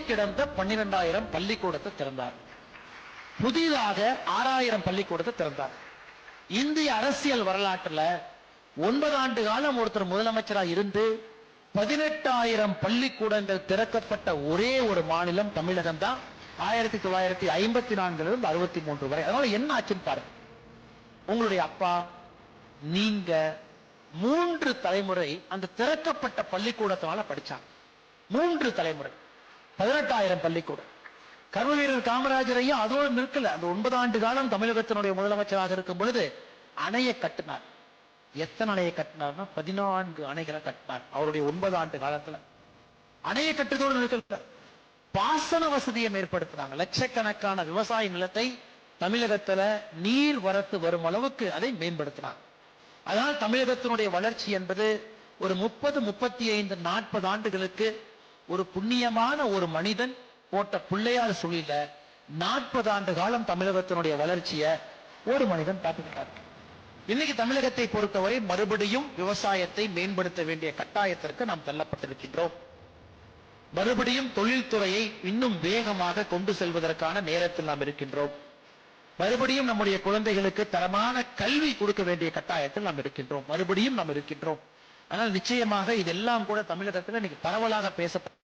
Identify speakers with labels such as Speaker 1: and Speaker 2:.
Speaker 1: கிடந்த 12,000 பள்ளிக்கூடத்தை திறந்தார். புதிதாக 6,000 பள்ளிக்கூடத்தை திறந்தார். இந்திய அரசியல் வரலாற்றுல 9 ஆண்டு காலம் ஒருத்தர் முதலமைச்சரா இருந்து 18,000 பள்ளிக்கூடங்கள் திறக்கப்பட்ட ஒரே ஒரு மாநிலம் தமிழகம் தான். 1954 63 வரை. அதனால என்ன ஆச்சுன்னு பாருங்க. உங்களுடைய அப்பா நீங்க 3 தலைமுறை அந்த திறக்கப்பட்ட பள்ளிக்கூடத்தினால படிச்சாங்க. 3 தலைமுறை 18,000 பள்ளிக்கூடம். கர்மவீரர் காமராஜரையும் அதோடு நிற்கல. அந்த 9 ஆண்டு காலம் தமிழகத்தினுடைய முதலமைச்சராக இருக்கும் பொழுது அணையை கட்டினார். எத்தனை அணையை கட்டினார்னா 14 அணைகளை கட்டினார் அவருடைய 9 ஆண்டு காலத்துல. அணையை கட்டுதோடு நிற்கல, பாசன வசதியை ஏற்படுத்தினாங்க. லட்சக்கணக்கான விவசாய நிலத்தை தமிழகத்துல நீர் வரத்து வரும் அளவுக்கு அதை மேம்படுத்தினாங்க. அதனால் தமிழகத்தினுடைய வளர்ச்சி என்பது ஒரு 30, 35, 40 ஆண்டுகளுக்கு ஒரு புண்ணியமான ஒரு மனிதன் போட்ட பிள்ளையார் சொல்லில 40 ஆண்டு காலம் தமிழகத்தினுடைய வளர்ச்சியை ஒரு மனிதன் பார்த்துக்கிட்டார். இன்னைக்கு தமிழகத்தை பொறுத்தவரை மறுபடியும் விவசாயத்தை மேம்படுத்த வேண்டிய கட்டாயத்திற்கு நாம் தள்ளப்பட்டிருக்கின்றோம். மறுபடியும் தொழில்துறையை இன்னும் வேகமாக கொண்டு செல்வதற்கான நேரத்தில் நாம் இருக்கின்றோம். மறுபடியும் நம்முடைய குழந்தைகளுக்கு தரமான கல்வி கொடுக்க வேண்டிய கட்டாயத்தில் நாம் இருக்கின்றோம். மறுபடியும் நாம் இருக்கின்றோம். ஆனால் நிச்சயமாக இதெல்லாம் கூட தமிழகத்தில் இன்னைக்கு பரவலாக பேசப்பட்ட